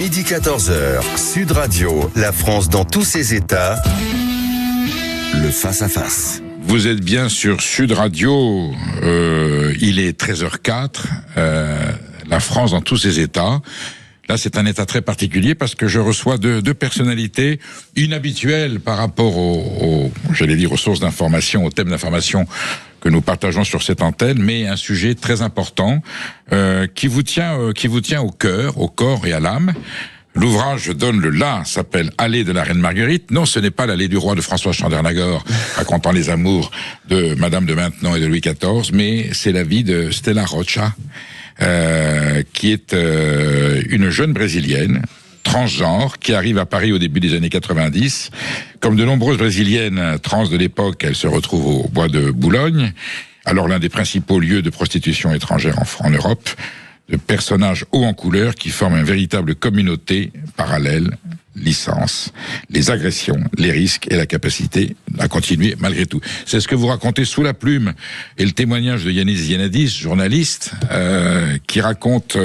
Midi 14h, Sud Radio, la France dans tous ses états, le face-à-face. Vous êtes bien sur Sud Radio, il est 13h04, la France dans tous ses états. Là, c'est un état très particulier parce que je reçois deux personnalités inhabituelles par rapport aux sources d'information, aux thèmes d'information que nous partageons sur cette antenne, mais un sujet très important qui vous tient au cœur, au corps et à l'âme. L'ouvrage, je donne le là, s'appelle Allée de la Reine Marguerite. Non, ce n'est pas l'allée du roi de François Chandernagor, racontant les amours de Madame de Maintenon et de Louis XIV, mais c'est la vie de Stella Rocha, qui est une jeune Brésilienne, transgenre, qui arrive à Paris au début des années 90. Comme de nombreuses Brésiliennes trans de l'époque, elle se retrouve au bois de Boulogne, alors l'un des principaux lieux de prostitution étrangère en Europe, de personnages hauts en couleur qui forment une véritable communauté parallèle, licence, les agressions, les risques et la capacité à continuer malgré tout. C'est ce que vous racontez sous la plume et le témoignage de Yanis Zianadis, journaliste, qui raconte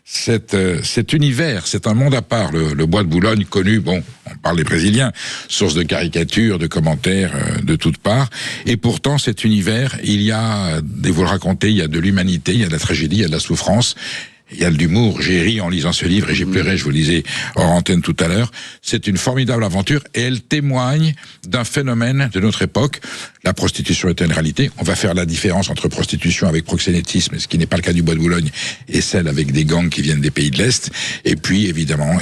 cet univers. C'est un monde à part, le bois de Boulogne, connu, on parle des Brésiliens, source de caricatures, de commentaires de toutes parts. Et pourtant, cet univers, il y a, et vous le racontez, il y a de l'humanité, il y a de la tragédie, il y a de la souffrance. Il y a de l'humour, j'ai ri en lisant ce livre et j'ai pleuré, je vous le disais hors antenne tout à l'heure. C'est une formidable aventure et elle témoigne d'un phénomène de notre époque. La prostitution est une réalité. On va faire la différence entre prostitution avec proxénétisme, ce qui n'est pas le cas du bois de Boulogne, et celle avec des gangs qui viennent des pays de l'Est. Et puis, évidemment,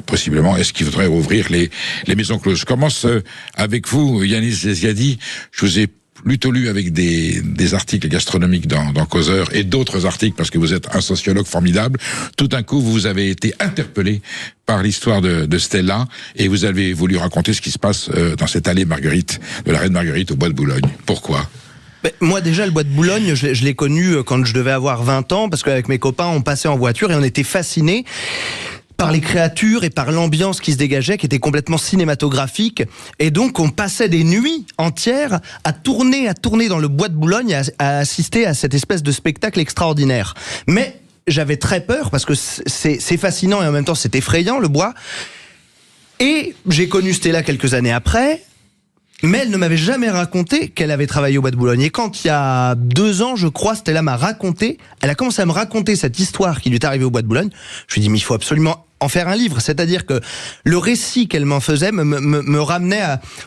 possiblement, est-ce qu'il faudrait rouvrir les maisons closes? Je commence avec vous, Yanis Zianadis. Je vous ai plutôt lu avec des articles gastronomiques dans Causeur et d'autres articles parce que vous êtes un sociologue formidable. Tout d'un coup, vous avez été interpellé par l'histoire de Stella et vous avez voulu raconter ce qui se passe dans cette allée Marguerite, de la Reine Marguerite au bois de Boulogne. Pourquoi ? Moi déjà le bois de Boulogne, je l'ai connu quand je devais avoir 20 ans parce qu'avec mes copains on passait en voiture et on était fascinés par les créatures et par l'ambiance qui se dégageait, qui était complètement cinématographique. Et donc, on passait des nuits entières à tourner dans le bois de Boulogne, à assister à cette espèce de spectacle extraordinaire. Mais j'avais très peur, parce que c'est fascinant et en même temps, c'est effrayant, le bois. Et j'ai connu Stella quelques années après, mais elle ne m'avait jamais raconté qu'elle avait travaillé au bois de Boulogne. Et quand, il y a 2 ans, je crois, Stella m'a raconté, elle a commencé à me raconter cette histoire qui lui est arrivée au bois de Boulogne. Je lui ai dit, mais il faut absolument en faire un livre. C'est-à-dire que le récit qu'elle m'en faisait me ramenait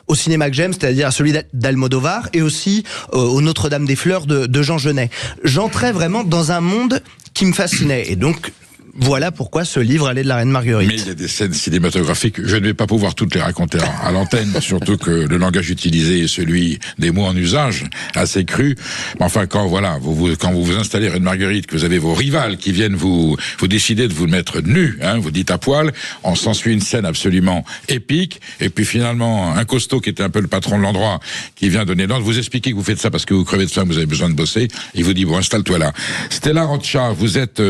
au cinéma que j'aime, c'est-à-dire à celui d'Almodovar et aussi au Notre-Dame des Fleurs de Jean Genet. J'entrais vraiment dans un monde qui me fascinait. Et donc, voilà pourquoi ce livre Allée de la Reine Marguerite. Mais il y a des scènes cinématographiques, je ne vais pas pouvoir toutes les raconter à l'antenne, surtout que le langage utilisé est celui des mots en usage, assez cru. Mais enfin, quand vous vous installez Reine Marguerite, que vous avez vos rivales qui viennent vous décider de vous mettre nu, vous dites à poil, on s'ensuit une scène absolument épique, et puis finalement, un costaud qui était un peu le patron de l'endroit, qui vient donner l'ordre, vous expliquez que vous faites ça parce que vous crevez de faim, vous avez besoin de bosser, il vous dit, bon, installe-toi là. Stella Rocha, vous êtes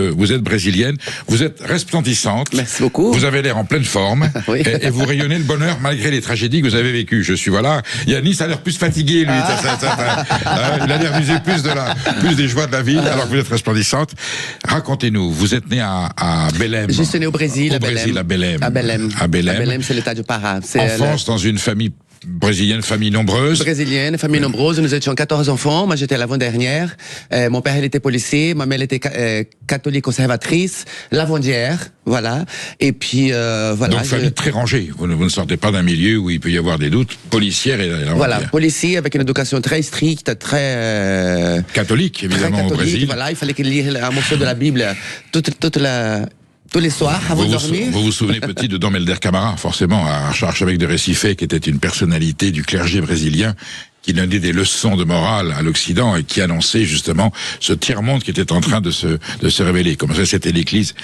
brésilienne, vous êtes resplendissante. Merci beaucoup. Vous avez l'air en pleine forme. Oui. et vous rayonnez le bonheur malgré les tragédies que vous avez vécues. Je suis Yanis a l'air plus fatigué, lui. Il a l'air d'user plus des joies de la vie, alors que vous êtes resplendissante. Racontez-nous, vous êtes né à Belém. Je suis né au Brésil, à Belém. À Belém, c'est l'état du Pará. Enfance dans une famille brésilienne, famille nombreuse. Brésilienne, famille nombreuse. Nous étions 14 enfants. Moi, j'étais l'avant-dernière. Mon père, il était policier. Ma mère, elle était catholique conservatrice. Lavandière. Voilà. Et puis, voilà. Donc, famille très rangée. Vous ne sortez pas d'un milieu où il peut y avoir des doutes. Policière et lavandière. Voilà. Policier avec une éducation très stricte, très... catholique, évidemment, très catholique, au Brésil. Voilà. Il fallait qu'il lise un morceau de la Bible tous les soirs, avant de dormir. Vous vous souvenez petit de Dom Helder Camara, forcément, à Archevêque de Recife, qui était une personnalité du clergé brésilien, qui donnait des leçons de morale à l'Occident et qui annonçait justement ce tiers-monde qui était en train de se révéler. Comme ça, c'était l'église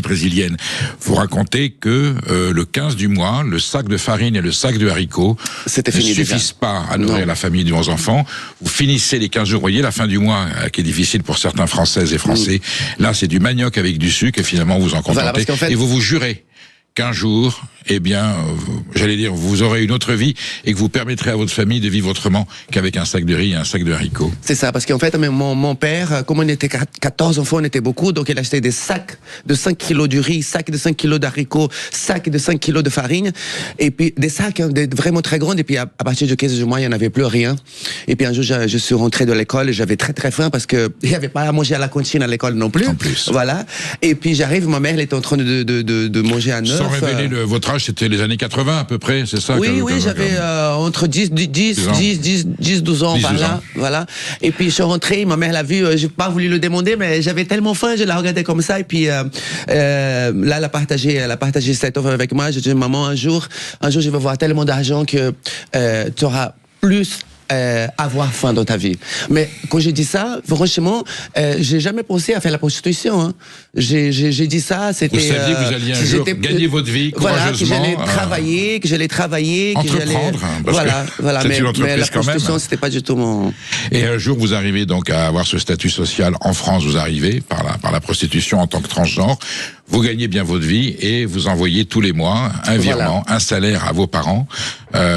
brésilienne. Vous racontez que le 15 du mois, le sac de farine et le sac de haricots ne suffisent pas à nourrir la famille de 11 enfants. Vous finissez les 15 jours, vous voyez, la fin du mois, qui est difficile pour certains Françaises et Français. Là, c'est du manioc avec du sucre et finalement, vous en contentez. Voilà, parce qu'en fait, et vous vous jurez qu'un jour, eh bien, j'allais dire, vous aurez une autre vie et que vous permettrez à votre famille de vivre autrement qu'avec un sac de riz et un sac de haricots. C'est ça, parce qu'en fait, mon père, comme on était 14 enfants, on était beaucoup, donc il achetait des sacs de 5 kilos de riz, sacs de 5 kilos d'haricots, sacs de 5 kilos de farine, et puis des sacs vraiment très grands, et puis à partir du 15 mois, il n'y en avait plus rien. Et puis un jour, je suis rentré de l'école et j'avais très très faim parce que il n'y avait pas à manger à la cantine à l'école non plus. En plus. Voilà. Et puis j'arrive, ma mère, elle était en train de manger un œuf. Sans révéler votre âge, c'était les années 80 à peu près, c'est ça? Oui, j'avais entre 10, 12 ans par là. Voilà. Et puis je suis rentré, ma mère l'a vu, j'ai pas voulu le demander, mais j'avais tellement faim, je la regardais comme ça, et puis là, elle a partagé cette offre avec moi. J'ai dit, maman, un jour, je vais avoir tellement d'argent que tu auras plus avoir faim dans ta vie. Mais quand j'ai dit ça, franchement, j'ai jamais pensé à faire la prostitution. Hein. J'ai dit ça, c'était. Vous saviez que vous alliez un jour gagner votre vie courageusement. Voilà, que j'allais travailler, entreprendre, voilà. Mais la prostitution, c'était pas du tout mon. Et un jour, vous arrivez donc à avoir ce statut social en France. Vous arrivez par la prostitution en tant que transgenre. Vous gagnez bien votre vie et vous envoyez tous les mois un virement, un salaire à vos parents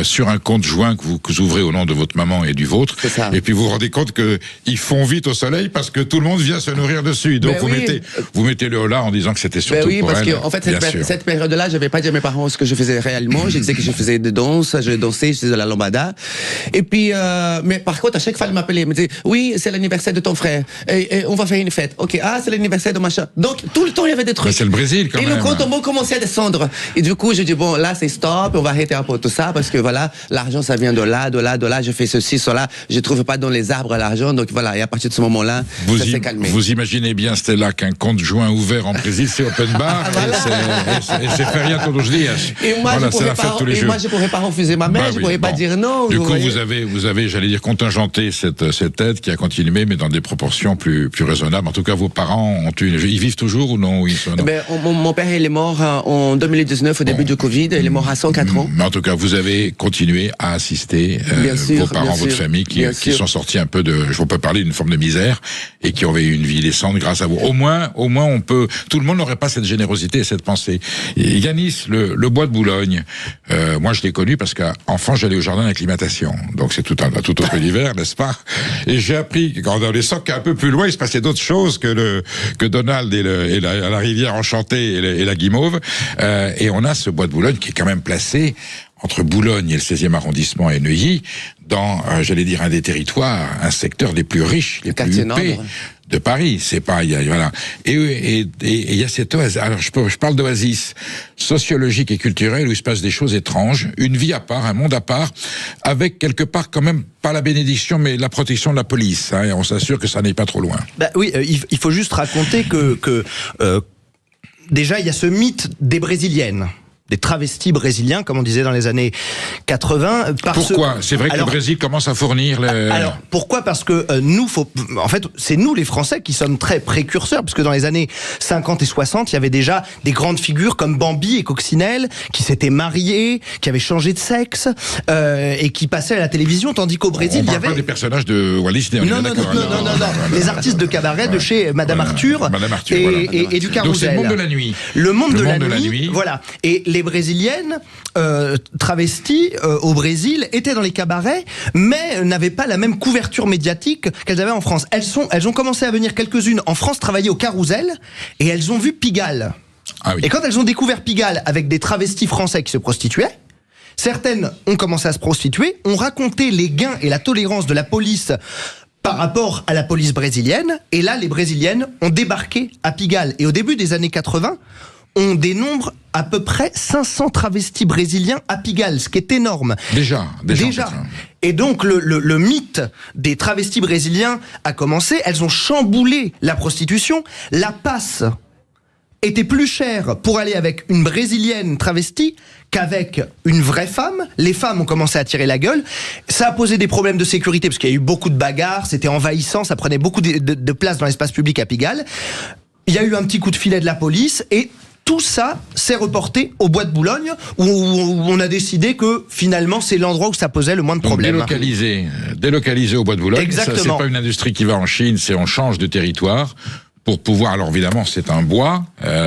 sur un compte joint que vous ouvrez au nom de votre maman et du vôtre. Et puis vous vous rendez compte que ils font vite au soleil parce que tout le monde vient se nourrir dessus. Donc vous mettez le holà en disant que c'était surtout pour elle. Oui, parce qu'en fait cette période-là, j'avais pas dit à mes parents ce que je faisais réellement. Je disais que je faisais de danse, je dansais, je faisais de la lambada. Et puis, mais par contre, à chaque fois, elle m'appelait, elle me disait, oui, c'est l'anniversaire de ton frère, et on va faire une fête. Ok, c'est l'anniversaire de machin. Donc tout le temps, il y avait des trucs. C'est le Brésil quand même. Et le compte en banque commençait à descendre. Et du coup, je dis bon, là c'est stop, on va arrêter un peu tout ça parce que voilà, l'argent ça vient de là. Je fais ceci, cela. Je trouve pas dans les arbres l'argent, donc voilà. Et à partir de ce moment-là, ça s'est calmé. Vous imaginez bien, Stella, qu'un compte joint ouvert en Brésil, c'est open bar et c'est feria todos os dias. Et moi, je pourrais pas refuser ma mère, je pourrais pas dire non. Du coup, vous avez, j'allais dire, contingenté cette aide qui a continué, mais dans des proportions plus raisonnables. En tout cas, vos parents ils vivent toujours ou non? Mon père, il est mort en 2019, au début du Covid. Il est mort à 104 ans. Mais en tout cas, vous avez continué à assister vos parents, votre famille, qui sont sortis un peu on peut parler d'une forme de misère et qui ont eu une vie décente grâce à vous. Au moins, tout le monde n'aurait pas cette générosité et cette pensée. Et Yanis, le bois de Boulogne, moi je l'ai connu parce qu'enfant, j'allais au jardin d'acclimatation. Donc c'est tout autre univers, n'est-ce pas? Et j'ai appris que dans les socs un peu plus loin, il se passait d'autres choses que Donald et la rivière enchantée et la guimauve. Et on a ce bois de Boulogne qui est quand même placé entre Boulogne et le 16e arrondissement et Neuilly, dans, j'allais dire, un des territoires, un secteur des plus riches, les plus huppés de Paris. C'est pas, voilà. Et il y a cette oasis. Alors, je parle d'oasis sociologique et culturelle où il se passe des choses étranges, une vie à part, un monde à part, avec quelque part quand même pas la bénédiction, mais la protection de la police. Hein, et on s'assure que ça n'est pas trop loin. Oui, il faut juste raconter que déjà, il y a ce mythe des Brésiliennes. Des travestis brésiliens, comme on disait dans les années 80. Pourquoi? C'est vrai que le Brésil commence à fournir Alors, pourquoi? Parce que en fait, c'est nous les Français qui sommes très précurseurs, parce que dans les années 50 et 60, il y avait déjà des grandes figures comme Bambi et Coccinelle, qui s'étaient mariés, qui avaient changé de sexe, et qui passaient à la télévision, tandis qu'au Brésil, il y avait... pas des personnages de Walt Disney, non. Les artistes de cabaret de chez Madame Arthur, et du Carrousel. Donc c'est le monde de la nuit. Le monde de la nuit, voilà. Et les Brésiliennes travesties au Brésil étaient dans les cabarets, mais n'avaient pas la même couverture médiatique qu'elles avaient en France. Elles ont commencé à venir quelques-unes en France travailler au Carrousel, et elles ont vu Pigalle. Ah oui. Et quand elles ont découvert Pigalle avec des travestis français qui se prostituaient, certaines ont commencé à se prostituer, ont raconté les gains et la tolérance de la police par rapport à la police brésilienne, et là les Brésiliennes ont débarqué à Pigalle. Et au début des années 80, on dénombre à peu près 500 travestis brésiliens à Pigalle, ce qui est énorme. Déjà. Et donc le mythe des travestis brésiliens a commencé. Elles ont chamboulé la prostitution. La passe était plus chère pour aller avec une brésilienne travestie qu'avec une vraie femme. Les femmes ont commencé à tirer la gueule. Ça a posé des problèmes de sécurité parce qu'il y a eu beaucoup de bagarres, c'était envahissant, ça prenait beaucoup de place dans l'espace public à Pigalle. Il y a eu un petit coup de filet de la police et tout ça s'est reporté au bois de Boulogne où on a décidé que finalement c'est l'endroit où ça posait le moins de problèmes. Donc délocalisé au bois de Boulogne. Exactement. Ça, c'est pas une industrie qui va en Chine, c'est on change de territoire pour pouvoir, alors évidemment c'est un bois,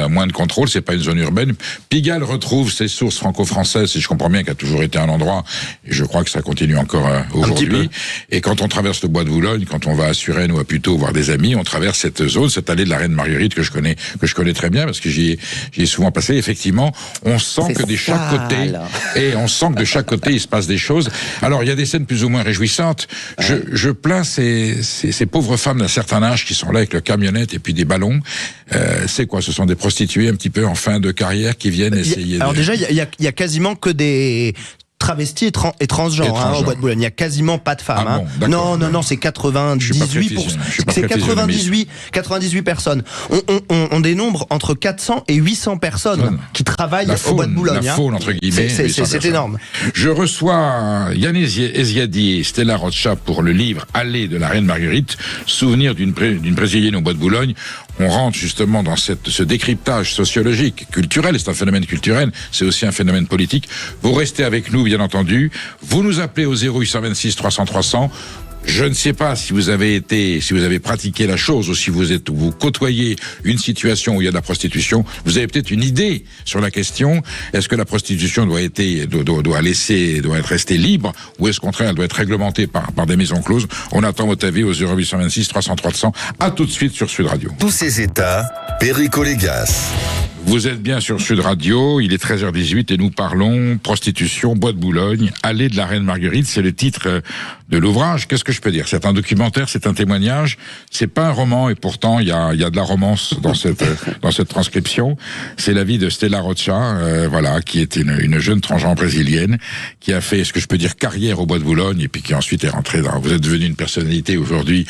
moins de contrôle, c'est pas une zone urbaine. Pigalle retrouve ses sources franco-françaises, et je comprends bien qu'il a toujours été un endroit, et je crois que ça continue encore aujourd'hui. Et quand on traverse le bois de Boulogne, quand on va à Suresnes ou à Puteaux voir des amis, on traverse cette zone, cette allée de la Reine Marguerite que je connais très bien parce que j'y ai souvent passé. Effectivement, on sent que de chaque côté, il se passe des choses. Alors il y a des scènes plus ou moins réjouissantes. Je plains ces pauvres femmes d'un certain âge qui sont là avec leur camionnette et puis des ballons. C'est quoi? Ce sont des prostituées un petit peu en fin de carrière qui viennent essayer. Alors déjà, il y a quasiment que des travestis et transgenres au bois de Boulogne. Il n'y a quasiment pas de femmes. Non, c'est 98 personnes. On dénombre entre 400 et 800 personnes qui travaillent au bois de Boulogne. La faune, entre guillemets. C'est énorme. Je reçois Yann Eziadi et Stella Rocha pour le livre Allée de la Reine Marguerite, souvenir d'une Brésilienne au bois de Boulogne. On rentre justement dans ce décryptage sociologique, culturel, c'est un phénomène culturel, c'est aussi un phénomène politique. Vous restez avec nous, bien entendu. Vous nous appelez au 0826 300 300. Je ne sais pas si vous avez pratiqué la chose ou si vous côtoyez une situation où il y a de la prostitution. Vous avez peut-être une idée sur la question. Est-ce que la prostitution doit être restée libre ou est-ce qu'au contraire elle doit être réglementée par des maisons closes? On attend votre avis au 0826 300 300. À tout de suite sur Sud Radio. Tous ces états, Perico Légas. Vous êtes bien sur Sud Radio, il est 13h18 et nous parlons prostitution, bois de Boulogne, allée de la Reine Marguerite, c'est le titre de l'ouvrage. Qu'est-ce que je peux dire? C'est un documentaire, c'est un témoignage, c'est pas un roman et pourtant il y a de la romance dans cette transcription. C'est la vie de Stella Rocha, qui est une jeune transgenre brésilienne qui a fait, ce que je peux dire, carrière au bois de Boulogne et puis qui ensuite est rentrée dans. Vous êtes devenue une personnalité aujourd'hui,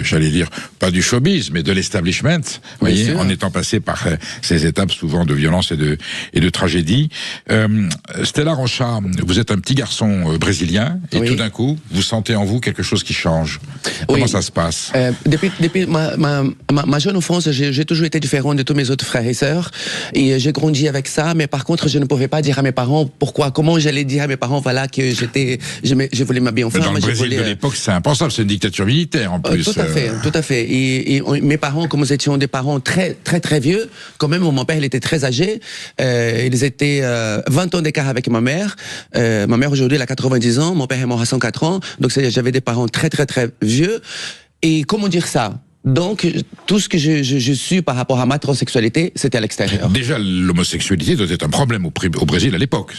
j'allais dire pas du showbiz mais de l'establishment, voyez, en étant passé par ces étapes souvent de violence et de tragédie. Stella Rocha, vous êtes un petit garçon brésilien et tout d'un coup, vous sentez en vous quelque chose qui change. Comment ça se passe? Depuis ma jeune enfance, j'ai toujours été différent de tous mes autres frères et sœurs et j'ai grandi avec ça, mais par contre, je ne pouvais pas dire à mes parents comment j'allais dire à mes parents, que je voulais m'habiller en femme. Dans le Brésil de l'époque, c'est impensable, c'est une dictature militaire en plus. Tout à fait. Et mes parents, comme nous étions des parents très, très, très vieux, quand même, mon père, il était très âgé. Ils étaient 20 ans d'écart avec ma mère. Ma mère, aujourd'hui, elle a 90 ans. Mon père est mort à 104 ans. Donc, j'avais des parents très, très, très vieux. Et comment dire ça? Donc, tout ce que je suis par rapport à ma transsexualité, c'était à l'extérieur. Déjà, l'homosexualité doit être un problème au Brésil à l'époque.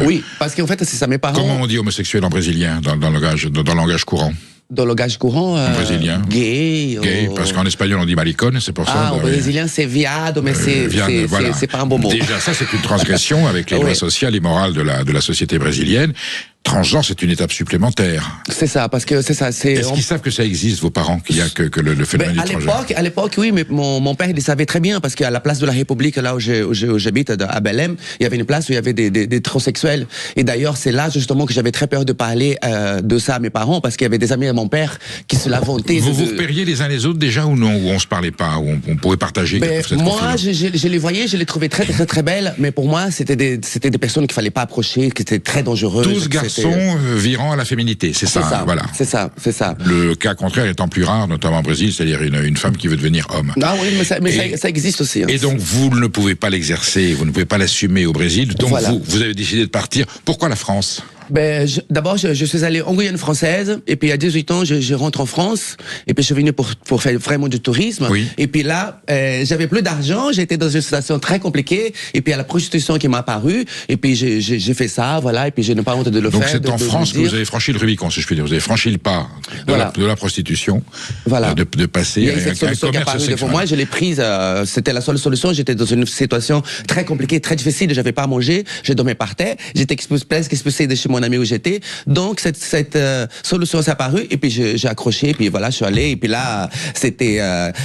Oui, parce qu'en fait, c'est ça, mes parents... Comment on dit homosexuel en brésilien, dans le langage courant? Dans le langage courant, brésilien. Gay, parce qu'en espagnol on dit maricone, c'est pour ça. En brésilien c'est viado, mais c'est pas un bon mot. Déjà ça c'est une transgression avec les lois sociales et morales de la société brésilienne. Transgenre, c'est une étape supplémentaire. C'est ça, parce que c'est ça. Est-ce qu'ils savent que ça existe, vos parents, qu'il y a que le phénomène du transgenre? À l'époque, oui, mais mon père, il le savait très bien, parce qu'à la place de la République, là où j'habite, à Belém, il y avait une place où il y avait des transsexuels. Et d'ailleurs, c'est là, justement, que j'avais très peur de parler de ça à mes parents, parce qu'il y avait des amis de mon père qui se lamentaient. Vous repériez les uns les autres déjà ou non? Où on se parlait pas? Où on pouvait partager moi, je les voyais, je les trouvais très, très, très belles, mais pour moi, c'était des personnes qu'il fallait pas approcher, qui étaient très dangereuses. 12 garçons virant à la féminité, c'est ça, voilà. C'est ça. Le cas contraire étant plus rare, notamment au Brésil, c'est-à-dire une femme qui veut devenir homme. Ah oui, mais ça existe aussi. Et donc vous ne pouvez pas l'exercer, vous ne pouvez pas l'assumer au Brésil, donc vous avez décidé de partir. Pourquoi la France? D'abord, je suis allé en Guyane française, et puis à 18 ans, je rentre en France, et puis je suis venu pour faire vraiment du tourisme. Oui. Et puis là, j'avais plus d'argent, j'étais dans une situation très compliquée, et puis il y a la prostitution qui m'a apparu, et puis j'ai fait ça, et puis je n'ai pas honte de le faire. Donc c'est en France que vous avez franchi le Rubicon, si je puis dire. Vous avez franchi le pas de la prostitution, de passer à un solution qui est apparue devant moi, je l'ai prise, c'était la seule solution, j'étais dans une situation très compliquée, très difficile, j'avais pas à manger, je dormais par terre, j'étais presque expulsé de chez moi ami où j'étais, donc cette solution s'est apparue et puis j'ai accroché et puis voilà je suis allé et puis là c'était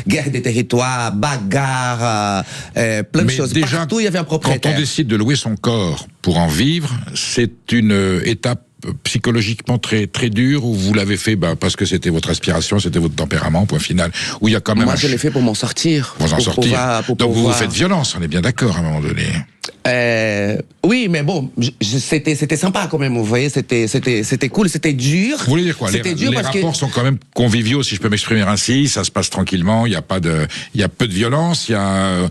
guerre des territoires, bagarre, plein de choses. Déjà, partout il y avait un propriétaire. Quand on décide de louer son corps pour en vivre, c'est une étape psychologiquement très très dur, ou vous l'avez fait parce que c'était votre aspiration, c'était votre tempérament, point final, où il y a quand même je l'ai fait pour m'en sortir. Pour en sortir. Donc vous faites violence, on est bien d'accord à un moment donné. Oui, oui, mais bon, c'était sympa quand même, vous voyez, c'était cool, c'était dur. Vous voulez dire quoi? C'était dur les parce rapports sont quand même conviviaux, si je peux m'exprimer ainsi, ça se passe tranquillement, il y a peu de violence, il y a,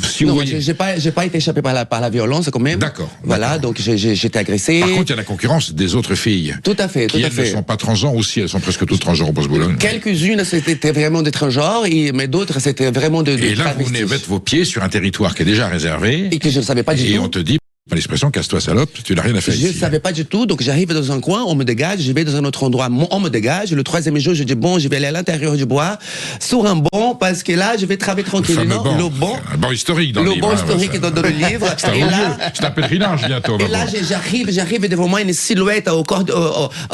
si non, vous voyez... j'ai pas été échappé par la violence quand même. D'accord. Voilà, donc j'étais agressé. Par contre, il y a la concurrence des autres filles. Tout à fait, qui, elles, ne sont pas transgenres aussi, elles sont presque toutes transgenres au Bosse-Boulogne. Quelques-unes, c'était vraiment des transgenres, mais d'autres, c'était vraiment de Et là, vous venez mettre vos pieds sur un territoire qui est déjà réservé. Et que je ne savais pas du tout. Et on te dit, l'expression casse-toi salope, tu n'as rien à faire je ici. Je ne savais pas du tout, donc j'arrive dans un coin, on me dégage, je vais dans un autre endroit, on me dégage. Le troisième jour, je dis bon, je vais aller à l'intérieur du bois, sur un banc, parce que là, je vais travailler tranquillement. Le banc. Un banc historique dans le livre. Le banc historique dans le livre. Et là, c'est un pèlerinage bientôt. Et là, j'arrive devant moi une silhouette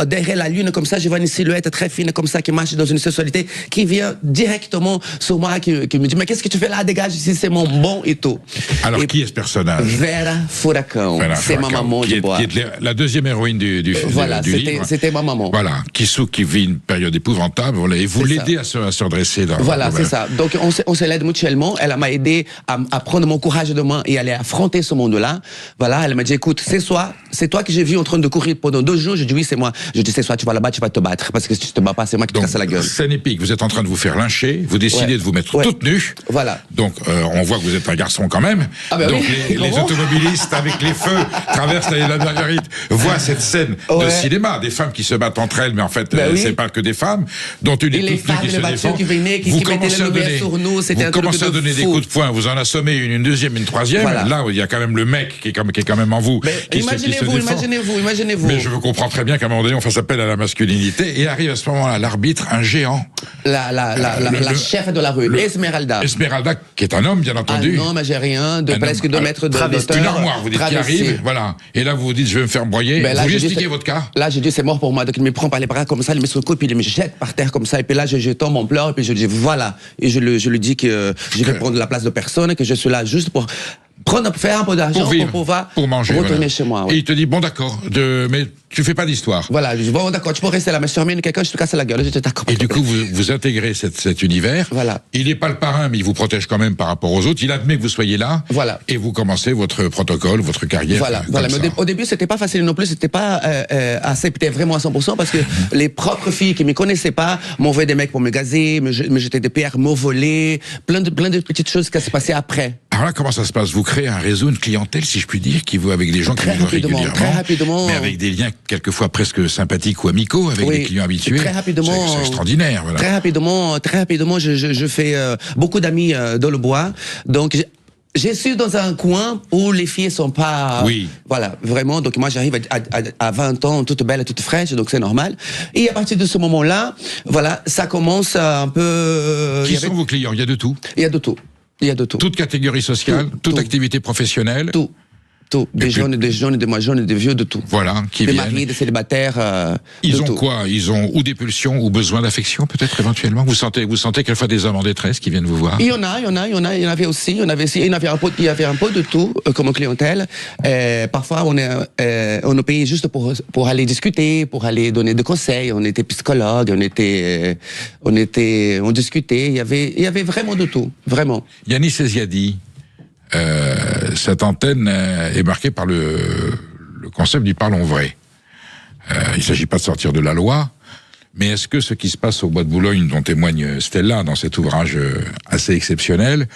derrière la lune, comme ça, je vois une silhouette très fine, comme ça, qui marche dans une sexualité, qui vient directement sur moi, qui me dit, mais qu'est-ce que tu fais là, dégage ici, c'est mon banc et tout. Alors, qui est ce personnage? Vera Furacão. C'est ma maman du bois. Qui est la deuxième héroïne du livre. C'était ma maman. Voilà, qui vit une période épouvantable, voilà, et vous l'aidez à se redresser. Voilà, c'est ça. Donc on se l'aide mutuellement. Elle m'a aidé à prendre mon courage de main et aller affronter ce monde-là. Voilà, elle m'a dit, écoute, c'est toi que j'ai vu en train de courir pendant 2 jours. Je dis oui, c'est moi. Je dis c'est toi, tu vas là-bas, tu vas te battre, parce que si tu te bats pas, c'est moi qui te casse la gueule. Scène épique, vous êtes en train de vous faire lyncher, vous décidez de vous mettre toute nue. Voilà. Donc on voit que vous êtes un garçon quand même. Ah ben donc oui. les automobilistes avec les feux traversent la Marguerite, voient cette scène de cinéma, des femmes qui se battent entre elles, mais en fait c'est pas que des femmes, dont une est toute nue qui se défend. Vous commencez à donner des coups de poing, vous en assommez une deuxième, une troisième. Voilà. Là, il y a quand même le mec qui est quand même en vous. Imaginez-vous. Mais je comprends très bien qu'à un moment donné, on fasse appel à la masculinité et arrive à ce moment-là l'arbitre, un géant. La chef de la rue, Esmeralda. Esmeralda, qui est un homme, bien entendu. Un homme algérien de presque 2 mètres de hauteur. Une armoire, vous dites, qui arrive, voilà. Et là, vous vous dites, je vais me faire broyer. Vous lui expliquez votre cas. Là, j'ai dit, c'est mort pour moi. Donc, il me prend par les bras comme ça, il me secoue, puis il me jette par terre comme ça. Et puis là, je tombe en pleurs, et puis je dis, voilà. Et je lui dis que je vais prendre la place de personne, que je suis là juste pour faire un peu d'argent pour pouvoir manger, retourner chez moi. Et il te dit, bon d'accord, mais tu fais pas d'histoire. Voilà, je dis, bon d'accord, tu peux rester là, mais si tu remènes quelqu'un, je te casse la gueule. Je dis, d'accord. Et du coup, vous intégrez cet univers. Voilà. Il n'est pas le parrain, mais il vous protège quand même par rapport aux autres. Il admet que vous soyez là. Voilà. Et vous commencez votre protocole, votre carrière. Voilà. Mais au début, c'était pas facile non plus, c'était pas accepté vraiment à 100%, parce que les propres filles qui me connaissaient pas m'envoyaient des mecs pour me gazer, me jetaient des pierres, me voler, plein de petites choses qui se passaient après. Alors là, comment ça se passe? Vous créez un réseau, une clientèle, si je puis dire, qui vous avec des gens qui vous voient régulièrement, très rapidement, mais avec des liens quelquefois presque sympathiques ou amicaux avec des clients habitués. Très rapidement, c'est extraordinaire. Voilà. Très rapidement, je fais beaucoup d'amis dans le bois. Donc je suis dans un coin où les filles sont pas... Oui. Voilà, vraiment. Donc moi, j'arrive à 20 ans, toute belle, toute fraîche, donc c'est normal. Et à partir de ce moment-là, voilà, ça commence un peu... Qui sont vos clients? Il y a de tout. Il y a de tout. Toute catégorie sociale, toute activité professionnelle. Tout. Des jeunes, des moins jeunes, des vieux, de tout. Voilà, qui des viennent. Des maris, des célibataires. Ils ont quoi? Ils ont ou des pulsions ou besoin d'affection, peut-être éventuellement. Vous sentez quelquefois des hommes en détresse qui viennent vous voir? Il y en avait aussi. Il y avait un peu de tout comme clientèle. Parfois, on est payé juste pour aller discuter, pour aller donner des conseils. On était psychologue, on discutait. Il y avait vraiment de tout, vraiment. Yanis Eziadi. Cette antenne est marquée par le concept du parlons vrai. Il ne s'agit pas de sortir de la loi, mais est-ce que ce qui se passe au Bois de Boulogne, dont témoigne Stella dans cet ouvrage assez exceptionnel,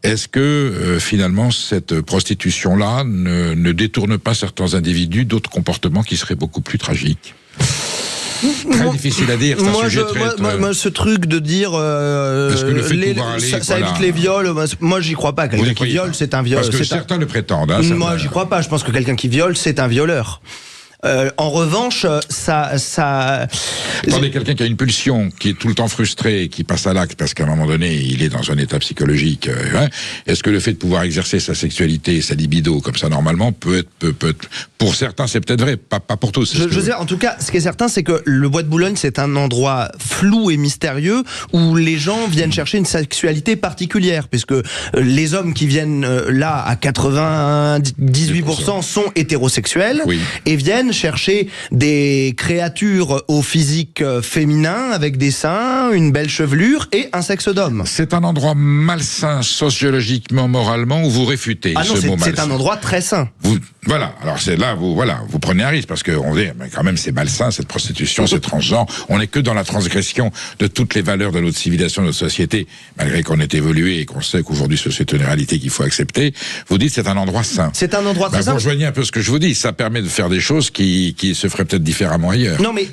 est-ce que finalement cette prostitution-là ne détourne pas certains individus d'autres comportements qui seraient beaucoup plus tragiques? Très difficile à dire. Moi, ce truc de dire ça évite les viols, moi j'y crois pas. Quelqu'un qui viole, c'est un viol. Parce que certains le prétendent. Hein, moi, j'y crois pas. Je pense que quelqu'un qui viole, c'est un violeur. En revanche, ça. Attendez, quelqu'un qui a une pulsion, qui est tout le temps frustré, qui passe à l'acte parce qu'à un moment donné, il est dans un état psychologique. Est-ce que le fait de pouvoir exercer sa sexualité, sa libido comme ça normalement peut être pour certains, c'est peut-être vrai, pas pour tous. Je sais, en tout cas, ce qui est certain, c'est que le Bois de Boulogne, c'est un endroit flou et mystérieux où les gens viennent chercher une sexualité particulière, puisque les hommes qui viennent là à 98% sont hétérosexuels et viennent chercher des créatures au physique féminin avec des seins, une belle chevelure et un sexe d'homme. C'est un endroit malsain sociologiquement, moralement, où vous réfutez ce mot malsain. C'est un endroit très sain. Voilà. Alors c'est là, vous prenez un risque parce que on dit, mais quand même, c'est malsain cette prostitution, c'est transgenre. On n'est que dans la transgression de toutes les valeurs de notre civilisation, de notre société, malgré qu'on ait évolué et qu'on sait qu'aujourd'hui c'est une réalité qu'il faut accepter. Vous dites c'est un endroit sain. C'est un endroit très sain. Vous rejoignez un peu ce que je vous dis. Ça permet de faire des choses qui se feraient peut-être différemment ailleurs. Non mais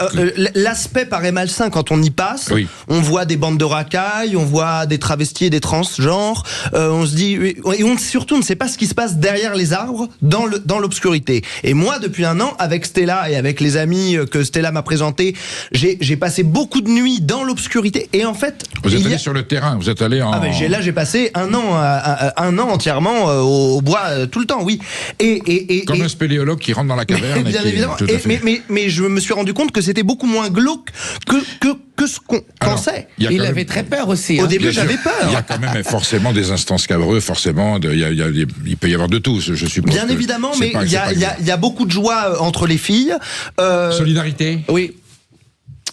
l'aspect paraît malsain quand on y passe. Oui. On voit des bandes de racailles, on voit des travestis et des transgenres. On se dit, et on surtout ne sait pas ce qui se passe derrière les arbres dans l'obscurité. Et moi, depuis un an, avec Stella et avec les amis que Stella m'a présentés, j'ai passé beaucoup de nuits dans l'obscurité. Et en fait, vous êtes allé sur le terrain, vous êtes allé en... là, j'ai passé un an entièrement au bois tout le temps, oui. Comme un spéléologue qui rentre dans la caverne. Bien évidemment. Mais je me suis rendu compte que c'était beaucoup moins glauque que ce qu'on pensait. Il avait très peur aussi. Au début, j'avais peur. Il y a quand même forcément des instants scabreux, forcément. Il peut y avoir de tout, je suppose. Bien évidemment, mais il y a beaucoup de joie entre les filles. Solidarité. Oui.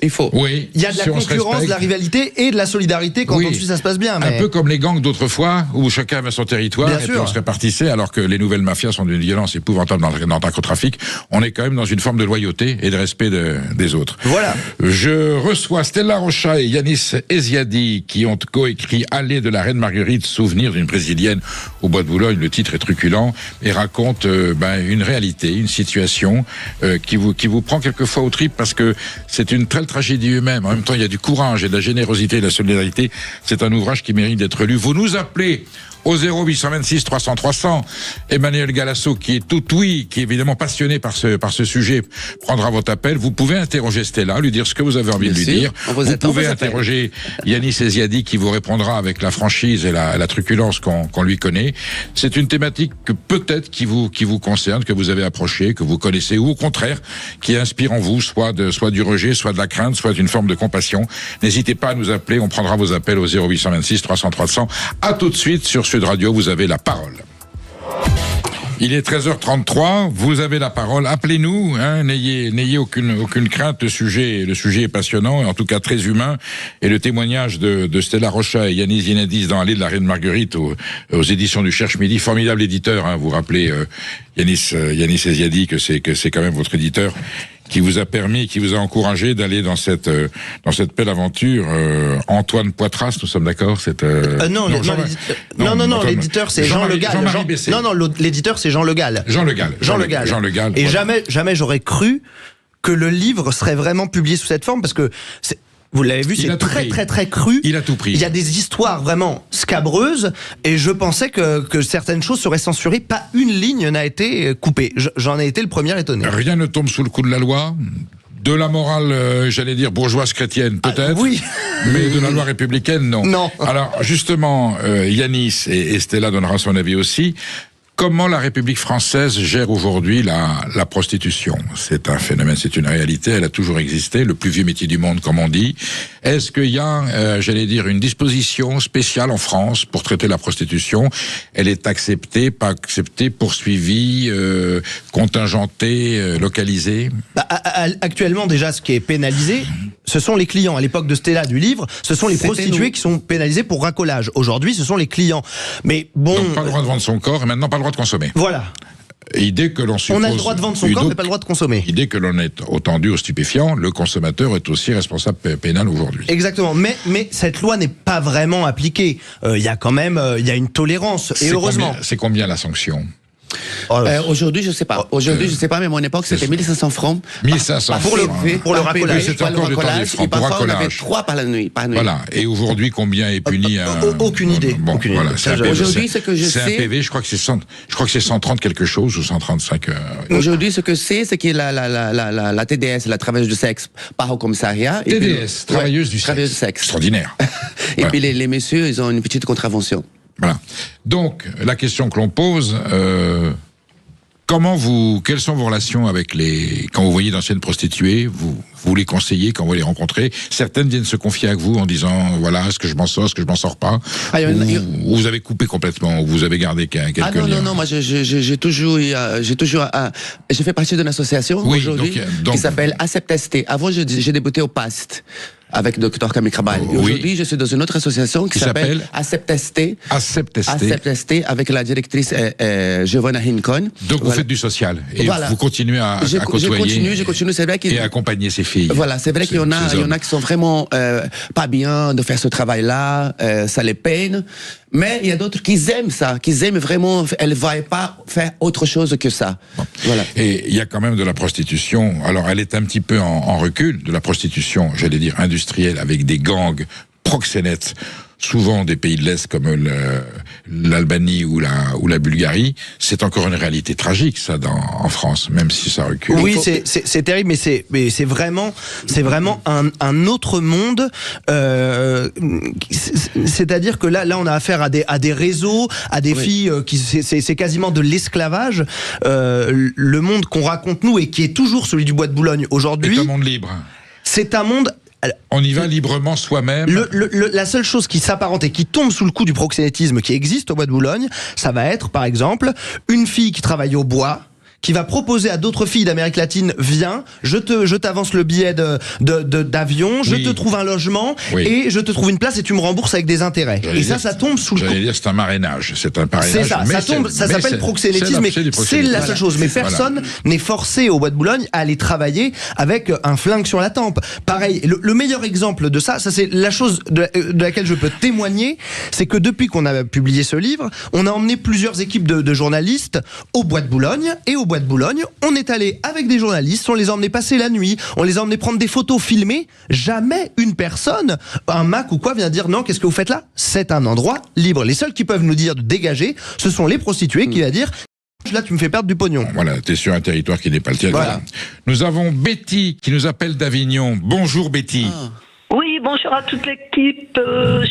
Il faut. Oui. Il y a de la concurrence, de la rivalité et de la solidarité quand on suit, ça se passe bien. Mais... Un peu comme les gangs d'autrefois, où chacun avait son territoire bien et sûr. puis on se répartissait, alors que les nouvelles mafias sont d'une violence épouvantable dans le narcotrafic. On est quand même dans une forme de loyauté et de respect des autres. Voilà. Je reçois Stella Rocha et Yanis Ezziadi qui ont coécrit Allée de la Reine Marguerite, souvenir d'une brésilienne au bois de Boulogne. Le titre est truculent et raconte une réalité, une situation qui vous prend quelquefois aux tripes parce que c'est une très tragédie humaine. En même temps, il y a du courage et de la générosité et de la solidarité. C'est un ouvrage qui mérite d'être lu. Vous nous appelez au 0826 300 300. Emmanuel Galasso, qui est tout oui, qui est évidemment passionné par ce sujet, prendra votre appel. Vous pouvez interroger Stella, lui dire ce que vous avez envie de lui dire. Vous pouvez interroger Yanis Ezziadi, qui vous répondra avec la franchise et la truculence qu'on lui connaît. C'est une thématique que peut-être qui vous concerne, que vous avez approché, que vous connaissez, ou au contraire, qui inspire en vous soit du rejet, soit de la crainte, soit une forme de compassion. N'hésitez pas à nous appeler, on prendra vos appels au 0826 300 300. À tout de suite sur Sud Radio, vous avez la parole. Il est 13h33, vous avez la parole, appelez-nous, n'ayez aucune crainte, le sujet est passionnant, et en tout cas très humain, et le témoignage de Stella Rocha et Yanis Zinadis dans Allée de la Reine Marguerite aux éditions du Cherche Midi, formidable éditeur, vous rappelez Yanis Ezziadi que c'est quand même votre éditeur qui vous a permis, qui vous a encouragé d'aller dans cette belle aventure. Antoine Poitras, nous sommes d'accord, non, l'éditeur c'est Jean Le Gall. L'éditeur c'est Jean Le Gall. Jean Le Gall. Et voilà. jamais j'aurais cru que le livre serait vraiment publié sous cette forme, parce que vous l'avez vu, c'est très cru. Il a tout pris. Il y a des histoires vraiment scabreuses, et je pensais que certaines choses seraient censurées. Pas une ligne n'a été coupée. J'en ai été le premier étonné. Rien ne tombe sous le coup de la loi. De la morale, j'allais dire bourgeoise chrétienne, peut-être. Oui. Mais de la loi républicaine, non. Non. Alors, justement, Yanis et Stella donnera son avis aussi. Comment la République française gère aujourd'hui la prostitution? C'est un phénomène, c'est une réalité, elle a toujours existé, le plus vieux métier du monde, comme on dit. Est-ce qu'il y a, une disposition spéciale en France pour traiter la prostitution? Elle est acceptée, pas acceptée, poursuivie, contingentée, localisée? Actuellement, déjà, ce qui est pénalisé, ce sont les clients. À l'époque de Stella du livre, ce sont les prostituées qui sont pénalisées pour racolage. Aujourd'hui, ce sont les clients. Mais bon... Donc pas le droit de vendre son corps et maintenant pas le droit de consommer. Voilà. Et dès que l'on suppose... On a le droit de vendre son corps, mais pas le droit de consommer. Et dès que l'on est autendu aux stupéfiants, le consommateur est aussi responsable pénal aujourd'hui. Exactement. Mais cette loi n'est pas vraiment appliquée. Il y a quand même une tolérance. Et heureusement. C'est combien la sanction? Aujourd'hui, je sais pas. Aujourd'hui, je sais pas, mais à mon époque, c'était 1500 francs. 1500 francs. Pour le racolage. C'est encore du temps des francs. Et parfois, on avait 3 par nuit. Voilà. Et aujourd'hui, combien est puni Aucune idée. Bon, voilà. Aujourd'hui, ce que je sais. C'est un PV, je crois que c'est 130 quelque chose ou 135. Aujourd'hui, ce que c'est que la TDS, la travailleuse du sexe, part au commissariat. TDS, travailleuse du sexe. Extraordinaire. Et puis les messieurs, ils ont une petite contravention. Voilà. Donc, la question que l'on pose, quelles sont vos relations avec quand vous voyez d'anciennes prostituées, vous les conseillez quand vous les rencontrez? Certaines viennent se confier avec vous en disant, voilà, est-ce que je m'en sors, est-ce que je m'en sors pas? Ou vous avez coupé complètement, ou vous avez gardé quelques liens? Non, moi j'ai toujours fait partie d'une association aujourd'hui qui s'appelle ACEPTST. Avant, j'ai débuté au PAST. avec Dr Camille Krabal. Oui. Aujourd'hui, je suis dans une autre association qui s'appelle Acceptester. Acceptester avec la directrice Giovanna Hincon. Donc vous faites du social et vous continuez à côtoyer. Je continue. C'est vrai et accompagner ces filles. Voilà, c'est vrai qu'il y en a qui sont vraiment pas bien de faire ce travail-là, ça les peine. Mais il y a d'autres qui aiment ça, qui aiment vraiment. Elles ne vont pas faire autre chose que ça. Bon. Voilà. Et il y a quand même de la prostitution. Alors, elle est un petit peu en recul, de la prostitution, j'allais dire industrielle, avec des gangs proxénètes, souvent des pays de l'Est comme l'Albanie ou la Bulgarie. C'est encore une réalité tragique, ça, en France, même si ça recule. Oui, c'est terrible, mais c'est vraiment un autre monde. C'est-à-dire que là, on a affaire à des réseaux, à des filles c'est quasiment de l'esclavage. Le monde qu'on raconte nous et qui est toujours celui du Bois de Boulogne aujourd'hui. C'est un monde libre. C'est un monde. On y va librement soi-même. La seule chose qui s'apparente et qui tombe sous le coup du proxénétisme qui existe au Bois de Boulogne, ça va être, par exemple, une fille qui travaille au bois, qui va proposer à d'autres filles d'Amérique latine, viens, je t'avance le billet d'avion, je te trouve un logement et je te trouve une place et tu me rembourses avec des intérêts. Et ça tombe sous le coup. J'allais dire c'est un marrainage, c'est un parrainage. C'est ça, ça s'appelle proxénétisme, mais c'est la seule chose. Mais personne n'est forcé au Bois de Boulogne à aller travailler avec un flingue sur la tempe. Pareil, le meilleur exemple de ça c'est la chose de laquelle je peux témoigner, c'est que depuis qu'on a publié ce livre, on a emmené plusieurs équipes de journalistes au Bois de Boulogne et au Bois de Boulogne, on est allé avec des journalistes, on les a emmenés passer la nuit, on les a emmenés prendre des photos filmées. Jamais une personne, un Mac ou quoi, vient dire non, qu'est-ce que vous faites là? C'est un endroit libre. Les seuls qui peuvent nous dire de dégager, ce sont les prostituées qui vont dire là tu me fais perdre du pognon. Voilà, t'es sur un territoire qui n'est pas le tien. Voilà. Nous avons Betty qui nous appelle d'Avignon. Bonjour Betty. Oui, bonjour à toute l'équipe.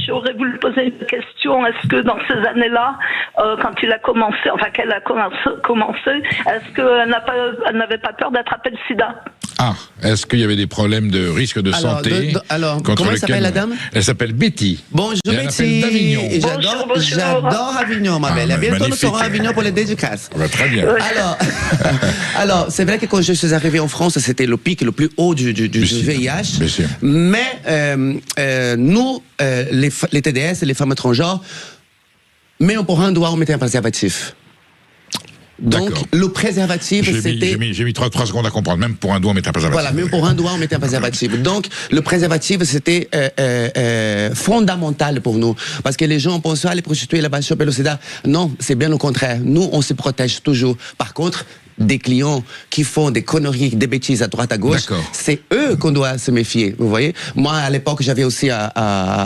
J'aurais voulu poser une question. Est-ce que dans ces années-là, quand il a commencé, qu'elle a commencé, est-ce qu'elle n'avait pas peur d'attraper le sida? Ah, est-ce qu'il y avait des problèmes de risque de santé comment elle s'appelle la dame? Elle s'appelle Betty. Bonjour Betty. Et j'adore Avignon, ma belle. Bientôt nous serons à Avignon pour les dédicaces. Très bien. Alors, c'est vrai que quand je suis arrivé en France, c'était le pic le plus haut du VIH. Bien sûr. Mais nous, les TDS, les femmes transgenres, mais pour un doigt, on mettait un préservatif. Donc, le préservatif, c'était... J'ai mis 3 secondes à comprendre. Même pour un doigt, on mettait un préservatif. Voilà, même pour un doigt, on mettait un préservatif. Donc, le préservatif, c'était fondamental pour nous. Parce que les gens pensent, les prostituées, là-bas, choper le sida. Non, c'est bien au contraire. Nous, on se protège toujours. Par contre, des clients qui font des conneries, des bêtises à droite à gauche, c'est eux qu'on doit se méfier. Vous voyez, moi à l'époque j'avais aussi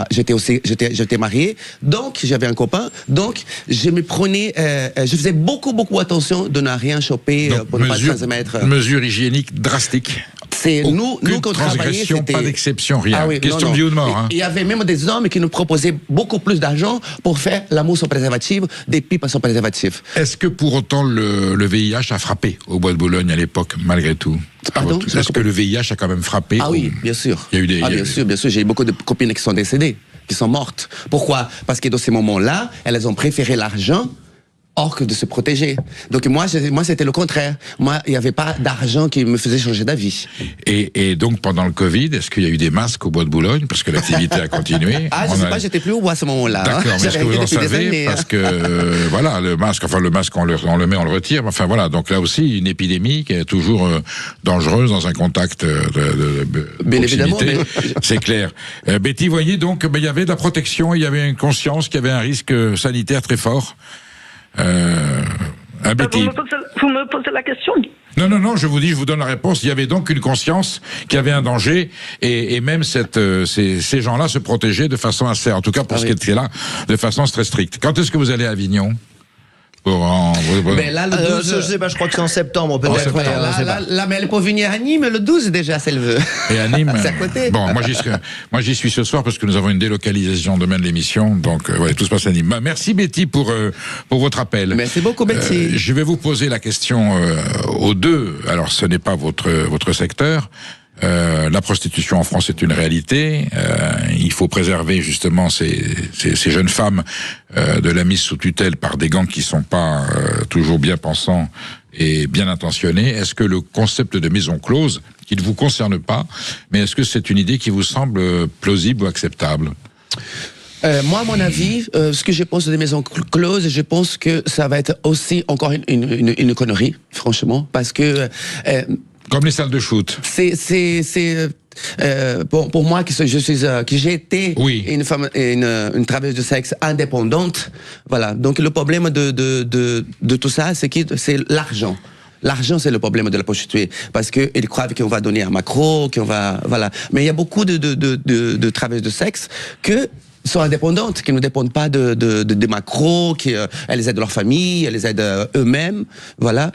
j'étais marié, donc j'avais un copain, donc je me prenais, je faisais beaucoup attention de ne rien choper pour ne pas transmettre. Mesure hygiénique drastique. C'est nous qu'on travaillait, c'était pas d'exception, rien. Question de vie ou de mort. Il y avait même des hommes qui nous proposaient beaucoup plus d'argent pour faire l'amour sans préservatif, des pipes sans préservatif. Est-ce que pour autant le VIH a frappé au Bois de Boulogne à l'époque, malgré tout? Pardon? Est-ce que le VIH a quand même frappé? Ah oui, bien sûr. Il y a eu des... bien sûr. J'ai eu beaucoup de copines qui sont décédées, qui sont mortes. Pourquoi? Parce que dans ces moments-là, elles ont préféré l'argent or que de se protéger. Donc moi c'était le contraire. Moi, il n'y avait pas d'argent qui me faisait changer d'avis. Et donc pendant le Covid, est-ce qu'il y a eu des masques au Bois de Boulogne? Parce que l'activité a continué. Je sais pas, j'étais plus au bois à ce moment-là. D'accord, mais est-ce que vous en savez? Parce que voilà, le masque on le met, on le retire. Enfin voilà, donc là aussi une épidémie qui est toujours dangereuse dans un contact de bien évidemment. C'est clair. Betty, voyez donc, il y avait de la protection, il y avait une conscience qu'il y avait un risque sanitaire très fort. Betty. Vous me posez la question? Non, je vous donne la réponse. Il y avait donc une conscience qu'il y avait un danger et même ces gens-là se protégeaient de façon assez, en tout cas pour ce qui était là, de façon très stricte. Quand est-ce que vous allez à Avignon? Mais là, le 12, je sais pas, je crois que c'est en septembre, peut-être. Là, mais elle peut venir à Nîmes le 12 déjà, si elle veut. Et à Nîmes. C'est à côté. Bon, moi j'y suis ce soir parce que nous avons une délocalisation demain de l'émission, donc tout se passe à Nîmes. Merci Betty pour votre appel. Merci beaucoup Betty. Je vais vous poser la question aux deux. Alors, ce n'est pas votre secteur. La prostitution en France est une réalité. Il faut préserver justement ces jeunes femmes de la mise sous tutelle par des gangs qui sont pas toujours bien pensants et bien intentionnés. Est-ce que le concept de maison close, qui ne vous concerne pas, mais est-ce que c'est une idée qui vous semble plausible ou acceptable ? Moi, à mon avis, ce que je pense des maisons closes, je pense que ça va être aussi encore une connerie, franchement, parce que... Comme les salles de shoot. Pour moi, que j'ai été oui. une femme, une travailleuse de sexe indépendante, voilà. Donc le problème de tout ça, c'est l'argent. L'argent, c'est le problème de la prostituée, parce que ils croient qu'on va donner à Macron, voilà. Mais il y a beaucoup de travailleuses de sexe que sont indépendantes, qui ne dépendent pas de Macron, elles aident leur famille, elles aident eux-mêmes, voilà.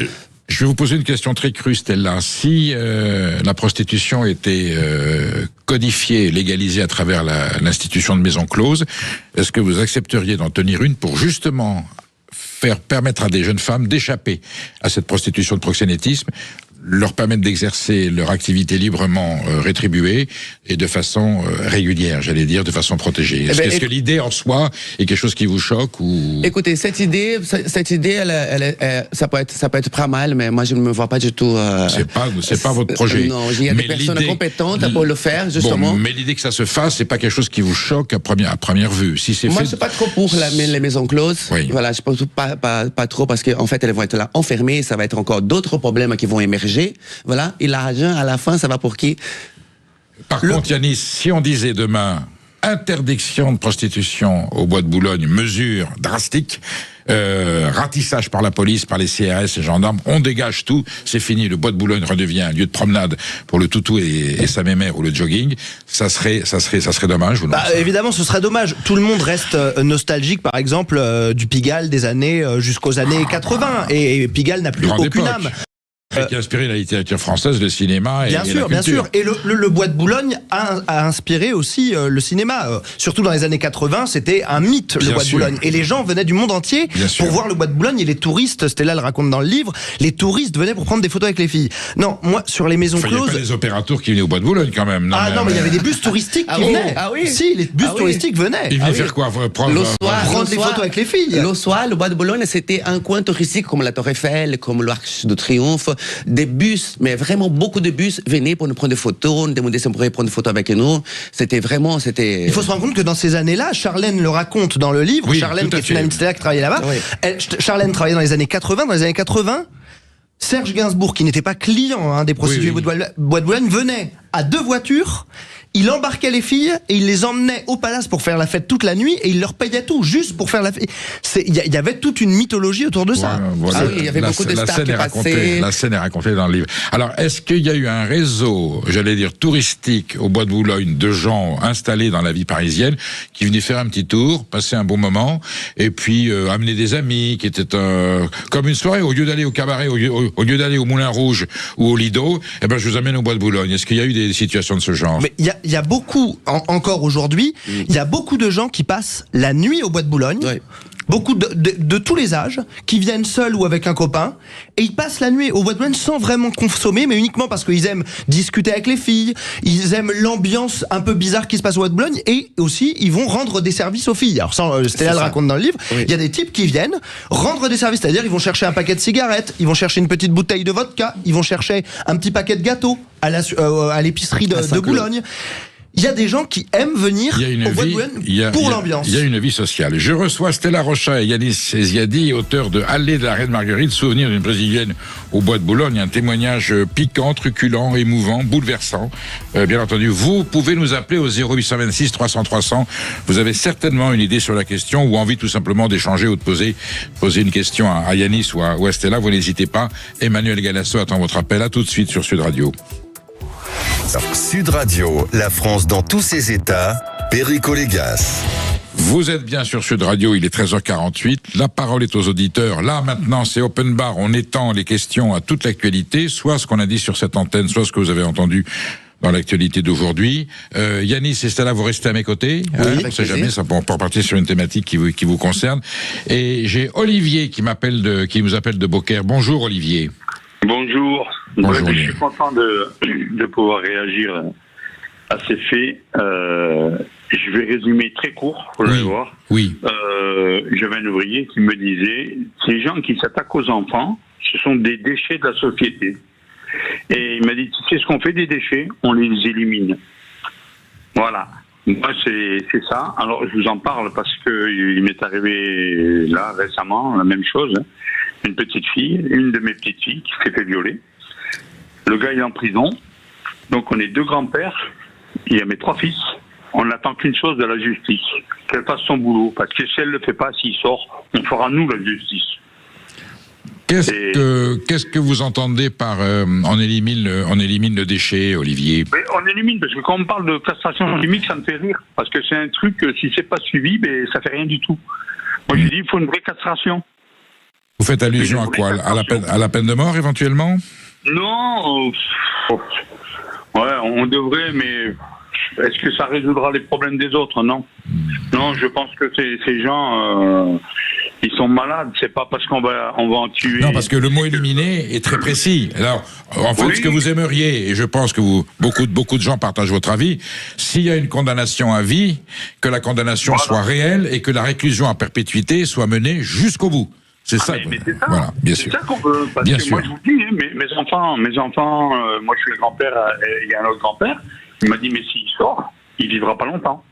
Je vais vous poser une question très crue, Stella. Si la prostitution était codifiée, légalisée à travers l'institution de maisons closes, est-ce que vous accepteriez d'en tenir une pour justement permettre à des jeunes femmes d'échapper à cette prostitution de proxénétisme, leur permettre d'exercer leur activité librement rétribuée et de façon régulière, j'allais dire, de façon protégée. Est-ce que l'idée en soi est quelque chose qui vous choque ou... Écoutez, cette idée, ça peut être pas mal, mais moi je ne me vois pas du tout. C'est pas votre projet. Non, il y a des personnes compétentes pour le faire, justement. Bon, mais l'idée que ça se fasse, c'est pas quelque chose qui vous choque à première vue. Si c'est moi, fait... je suis pas trop pour les maisons closes. Oui. Voilà, je pense pas trop parce qu'en fait, elles vont être là enfermées. Ça va être encore d'autres problèmes qui vont émerger. Voilà, et l'argent, à la fin, ça va pour qui? Par contre, Yanis, si on disait demain interdiction de prostitution au Bois de Boulogne, mesure drastique, ratissage par la police, par les CRS et gendarmes, on dégage tout, c'est fini, le Bois de Boulogne redevient un lieu de promenade pour le toutou et sa mémère ou le jogging, ça serait dommage ou non? Évidemment, ce serait dommage. Tout le monde reste nostalgique, par exemple, du Pigalle des années jusqu'aux années 80, et Pigalle n'a plus aucune âme. Qui a inspiré la littérature française, le cinéma et la culture. Bien sûr. Et le Bois de Boulogne a inspiré aussi le cinéma. Surtout dans les années 80, c'était un mythe, le Bois de Boulogne. Et les gens venaient du monde entier pour voir le Bois de Boulogne. Et les touristes, Stella le raconte dans le livre, les touristes venaient pour prendre des photos avec les filles. Non, moi, sur les maisons closes... Il n'y a pas des opérateurs qui venaient au Bois de Boulogne quand même. Non, mais il y avait des bus touristiques qui venaient. Ah oui. Si, les bus touristiques venaient. Ils venaient faire quoi? Prendre des photos avec les filles. Le soir, le Bois de Boulogne, c'était un coin touristique comme la Tour Eiffel, comme l'Arc de Triomphe, des bus, mais vraiment beaucoup de bus venaient pour nous prendre des photos, nous demander si on pourrait prendre des photos avec nous. Il faut se rendre compte que dans ces années-là, Charlène le raconte dans le livre, oui, Charlène qui est une amie de Stella qui travaillait là-bas, Charlène travaillait dans les années 80, Serge Gainsbourg, qui n'était pas client des prostituées Bois de Boulogne, venait à 2 voitures, il embarquait les filles et il les emmenait au palace pour faire la fête toute la nuit et il leur payait tout juste pour faire la fête. Il y avait toute une mythologie autour de ça. Il y avait beaucoup de stars qui passaient. La scène est racontée dans le livre. Alors, est-ce qu'il y a eu un réseau, j'allais dire touristique, au Bois de Boulogne, de gens installés dans la vie parisienne qui venaient faire un petit tour, passer un bon moment et puis amener des amis qui étaient comme une soirée, au lieu d'aller au cabaret, au lieu d'aller au Moulin Rouge ou au Lido, je vous amène au Bois de Boulogne. Est-ce qu'il y a eu des situations de ce genre? Mais il y a beaucoup, encore aujourd'hui, il y a beaucoup de gens qui passent la nuit au Bois de Boulogne. Oui. Beaucoup de tous les âges, qui viennent seuls ou avec un copain, et ils passent la nuit au Bois de Boulogne sans vraiment consommer, mais uniquement parce qu'ils aiment discuter avec les filles, ils aiment l'ambiance un peu bizarre qui se passe au Bois de Boulogne, et aussi ils vont rendre des services aux filles. Alors ça, Stella le raconte dans le livre, il y a des types qui viennent rendre des services, c'est-à-dire ils vont chercher un paquet de cigarettes, ils vont chercher une petite bouteille de vodka, ils vont chercher un petit paquet de gâteaux à l'épicerie de Boulogne. Il y a des gens qui aiment venir au Bois de Boulogne pour l'ambiance. Il y a une vie sociale. Je reçois Stella Rochat et Yanis Ziadi, auteur de Allée de la Reine Marguerite, souvenir d'une brésilienne au Bois de Boulogne. Un témoignage piquant, truculent, émouvant, bouleversant. Bien entendu, vous pouvez nous appeler au 0826 300 300. Vous avez certainement une idée sur la question ou envie tout simplement d'échanger ou de poser une question à Yanis ou à Stella. Vous n'hésitez pas. Emmanuel Galasso attend votre appel. À tout de suite sur Sud Radio. Sud Radio, la France dans tous ses états, Perico Légas. Vous êtes bien sur Sud Radio, il est 13h48. La parole est aux auditeurs. Là, maintenant, c'est open bar. On étend les questions à toute l'actualité, soit ce qu'on a dit sur cette antenne, soit ce que vous avez entendu dans l'actualité d'aujourd'hui. Yanis et Stella, vous restez à mes côtés. Oui, on ne sait jamais, ça peut partir sur une thématique qui vous concerne. Et j'ai Olivier qui nous appelle de Beaucaire. Bonjour Olivier. Bonjour. Bonjour. Je suis content de pouvoir réagir à ces faits. Je vais résumer très court, vous allez voir. Oui. J'avais un ouvrier qui me disait, ces gens qui s'attaquent aux enfants, ce sont des déchets de la société. Et il m'a dit, tu sais ce qu'on fait des déchets? On les élimine. Voilà. Moi, c'est ça. Alors, je vous en parle parce que il m'est arrivé là, récemment, la même chose. Une petite fille, une de mes petites filles qui s'est fait violer. Le gars est en prison. Donc, on est 2 grands-pères. Il y a mes 3 fils. On n'attend qu'une chose de la justice. Qu'elle fasse son boulot. Parce que si elle ne le fait pas, s'il sort, on fera nous la justice. Qu'est-ce que vous entendez par on élimine le déchet, Olivier? Mais on élimine, parce que quand on parle de castration chimique, ça me fait rire. Parce que c'est un truc, si c'est pas suivi, ben, ça fait rien du tout. Moi, je dis, il faut une vraie castration. Vous faites allusion à quoi? À la peine de mort, éventuellement? Non. Ouais, on devrait, mais est-ce que ça résoudra les problèmes des autres? Non. Non, je pense que ces gens, ils sont malades. C'est pas parce qu'on va en tuer. Non, parce que le mot éliminer est très précis. Alors, en fait, ce que vous aimeriez, et je pense que beaucoup de gens partagent votre avis, s'il y a une condamnation à vie, que la condamnation soit réelle et que la réclusion à perpétuité soit menée jusqu'au bout. C'est ça. Mais c'est ça. Voilà, bien sûr. C'est ça qu'on veut. Parce bien que sûr. moi, je vous dis, mes enfants, moi, je suis le grand-père, il y a un autre grand-père. Il m'a dit, mais s'il sort, il vivra pas longtemps.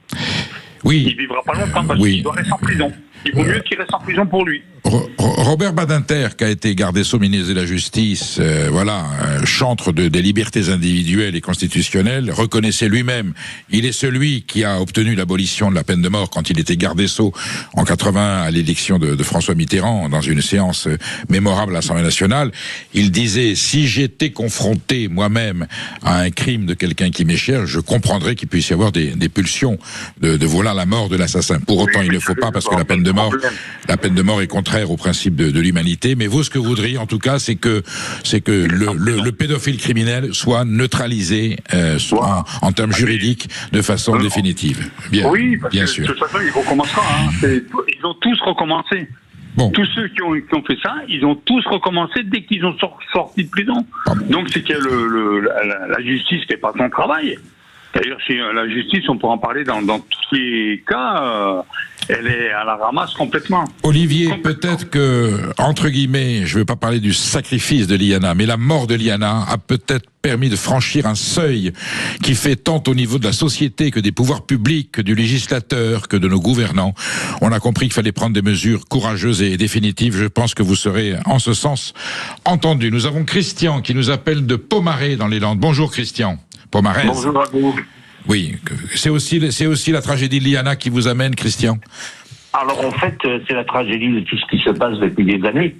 Oui. Il vivra pas longtemps parce qu'il doit rester en prison. Il vaut mieux qu'il reste en prison pour lui. Robert Badinter, qui a été garde des Sceaux, ministre de la Justice, chantre des libertés individuelles et constitutionnelles, reconnaissait lui-même, il est celui qui a obtenu l'abolition de la peine de mort quand il était garde des Sceaux en 80 à l'élection de François Mitterrand, dans une séance mémorable à l'Assemblée nationale. Il disait, si j'étais confronté moi-même à un crime de quelqu'un qui m'est cher, je comprendrais qu'il puisse y avoir des pulsions de vouloir la mort de l'assassin. Pour autant, il ne faut pas, parce que la peine de mort est contraire au principe de l'humanité, mais vous, ce que vous voudriez, en tout cas, c'est que le pédophile criminel soit neutralisé en termes juridiques de façon définitive. Oui, parce bien que sûr. de toute façon, il recommencera. Ils ont tous recommencé. Bon. Tous ceux qui ont fait ça, ils ont tous recommencé dès qu'ils ont sorti de prison. Donc c'est qu'il y a la justice qui n'est pas son travail. D'ailleurs, si la justice, on pourra en parler dans tous les cas, elle est à la ramasse complètement. Olivier, peut-être que, entre guillemets, je ne veux pas parler du sacrifice de Liana, mais la mort de Liana a peut-être permis de franchir un seuil qui fait tant au niveau de la société que des pouvoirs publics, que du législateur, que de nos gouvernants. On a compris qu'il fallait prendre des mesures courageuses et définitives. Je pense que vous serez, en ce sens, entendu. Nous avons Christian qui nous appelle de Pomarez dans les Landes. Bonjour Christian. Pomarez. Bonjour à vous. Oui, c'est aussi la tragédie de Liana qui vous amène, Christian? Alors en fait, c'est la tragédie de tout ce qui se passe depuis des années.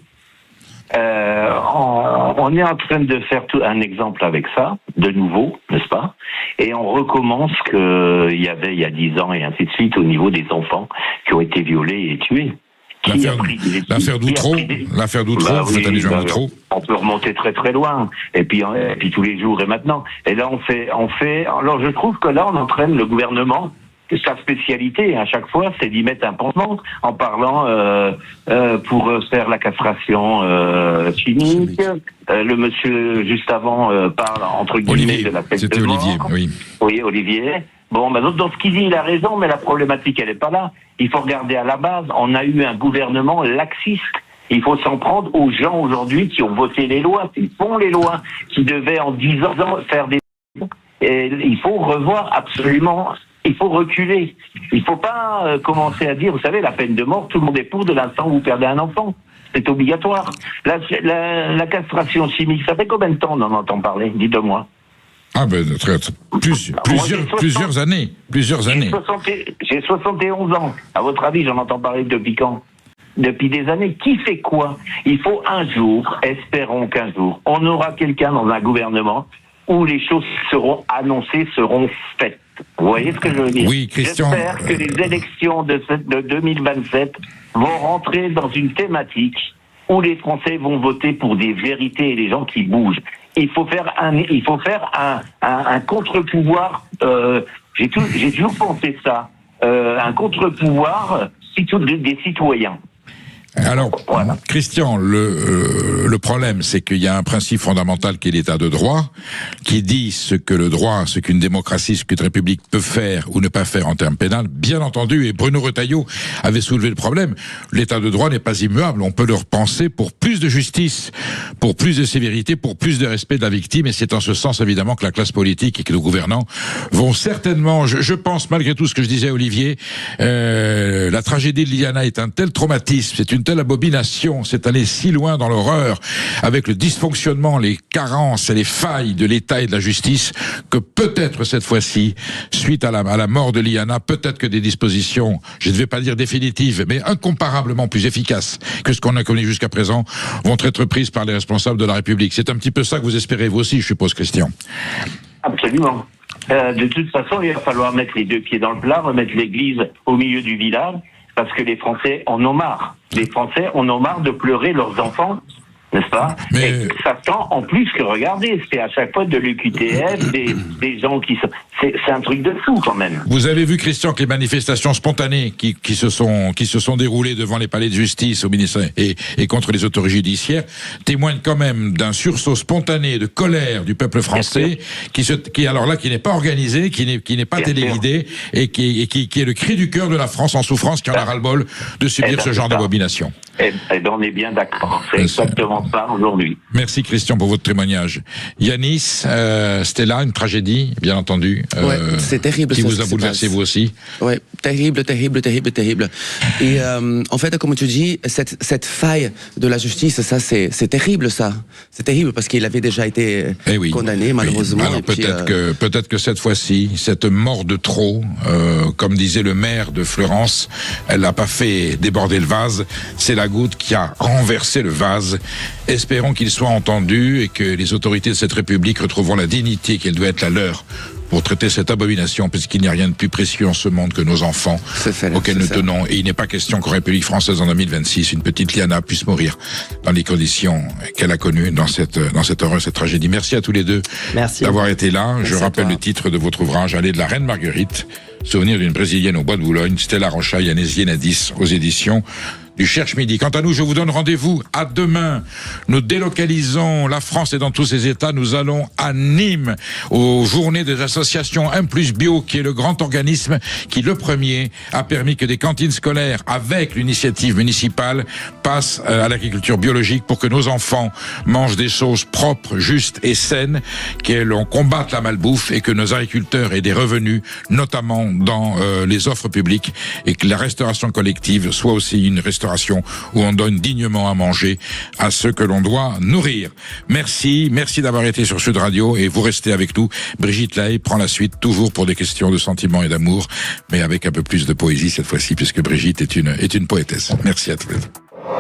On est en train de faire un exemple avec ça, de nouveau, n'est-ce pas? Et on recommence qu'il y avait il y a 10 ans et ainsi de suite au niveau des enfants qui ont été violés et tués. L'affaire d'Outreau, vous faites allusion à Outreau. On peut remonter très très loin, et puis tous les jours et maintenant. Et là on fait. Alors je trouve que là on entraîne le gouvernement. Sa spécialité à chaque fois, c'est d'y mettre un pansement en parlant pour faire la castration chimique. Le monsieur juste avant parle entre guillemets de la peine de mort. Olivier, oui. Oui, Olivier. Bon, dans ce qu'il dit, il a raison, mais la problématique, elle n'est pas là. Il faut regarder à la base. On a eu un gouvernement laxiste. Il faut s'en prendre aux gens aujourd'hui qui ont voté les lois, qui font les lois, qui devaient en 10 ans faire des... Et il faut revoir absolument... Il faut reculer. Il ne faut pas commencer à dire, vous savez, la peine de mort, tout le monde est pour de l'instant où vous perdez un enfant. C'est obligatoire. La castration chimique, ça fait combien de temps on en entend parler? Dites-moi. Ah ben, plusieurs années. J'ai 71 ans. À votre avis, j'en entends parler depuis quand? Depuis des années. Qui fait quoi? Il faut un jour, espérons qu'un jour, on aura quelqu'un dans un gouvernement où les choses seront annoncées, seront faites. Vous voyez ce que je veux dire? Oui, Christian. J'espère que les élections de 2027 vont rentrer dans une thématique où les Français vont voter pour des vérités et des gens qui bougent. Il faut faire un contre-pouvoir. J'ai toujours pensé ça. Un contre-pouvoir des citoyens. Alors, Voilà. Christian, le problème, c'est qu'il y a un principe fondamental qui est l'état de droit, qui dit ce que le droit, ce qu'une démocratie, ce qu'une république peut faire ou ne pas faire en termes pénals. Bien entendu, et Bruno Retailleau avait soulevé le problème, l'état de droit n'est pas immuable. On peut le repenser pour plus de justice, pour plus de sévérité, pour plus de respect de la victime, et c'est en ce sens, évidemment, que la classe politique et que nos gouvernants vont certainement, je pense, malgré tout ce que je disais à Olivier, la tragédie de Liliana est un tel traumatisme, c'est une telle abomination, c'est allé si loin dans l'horreur, avec le dysfonctionnement, les carences et les failles de l'État et de la justice, que peut-être cette fois-ci, suite à la mort de Liliana, peut-être que des dispositions, je ne vais pas dire définitives, mais incomparablement plus efficaces que ce qu'on a connu jusqu'à présent, vont être prises par les responsables de la République. C'est un petit peu ça que vous espérez vous aussi, je suppose, Christian. Absolument. De toute façon, il va falloir mettre les deux pieds dans le plat, remettre l'église au milieu du village, parce que les Français en ont marre. Les Français en ont marre de pleurer leurs enfants, n'est-ce pas? Mais... Et ça tend en plus que, regardez, c'est à chaque fois de l'UQTF, des gens qui sont... C'est un truc de fou, quand même. Vous avez vu, Christian, que les manifestations spontanées qui se sont déroulées devant les palais de justice au ministère et contre les autorités judiciaires témoignent quand même d'un sursaut spontané de colère du peuple français qui n'est pas organisé, qui n'est pas téléguidé et qui est le cri du cœur de la France en souffrance, qui en a ras-le-bol de subir ce genre d'abomination. Eh ben, on est bien d'accord. C'est exactement ça aujourd'hui. Merci, Christian, pour votre témoignage. Yanis, Stella, une tragédie, bien entendu. Ouais, c'est terrible. Qui vous a bouleversé vous aussi. Ouais, terrible. Et en fait, comme tu dis, cette faille de la justice, ça, c'est terrible, ça. C'est terrible parce qu'il avait déjà été condamné, malheureusement. Alors peut-être que cette fois-ci, cette mort de trop, comme disait le maire de Fleurance, elle n'a pas fait déborder le vase. C'est la goutte qui a renversé le vase. Espérons qu'il soit entendu et que les autorités de cette République retrouveront la dignité qu'elle doit être la leur pour traiter cette abomination, puisqu'il n'y a rien de plus précieux en ce monde que nos enfants auxquels nous tenons. Et il n'est pas question qu'en République française en 2026, une petite Liana puisse mourir dans les conditions qu'elle a connues dans cette horreur, cette tragédie. Merci à tous les deux d'avoir été là. Merci. Je rappelle le titre de votre ouvrage, Allée de la Reine Marguerite, souvenir d'une Brésilienne au bois de Boulogne, Stella Rocha, Yanis Yenadis, aux éditions du Cherche Midi. Quant à nous, je vous donne rendez-vous à demain. Nous délocalisons la France et dans tous ses États. Nous allons à Nîmes aux journées des associations 1+ Bio, qui est le grand organisme qui, le premier, a permis que des cantines scolaires, avec l'initiative municipale, passent à l'agriculture biologique pour que nos enfants mangent des choses propres, justes et saines, qu'on combatte la malbouffe et que nos agriculteurs aient des revenus, notamment dans les offres publiques, et que la restauration collective soit aussi une restauration où on donne dignement à manger à ceux que l'on doit nourrir. Merci d'avoir été sur Sud Radio et vous restez avec nous. Brigitte Lahaye prend la suite, toujours pour des questions de sentiments et d'amour, mais avec un peu plus de poésie cette fois-ci, puisque Brigitte est une poétesse. Merci à tous les deux.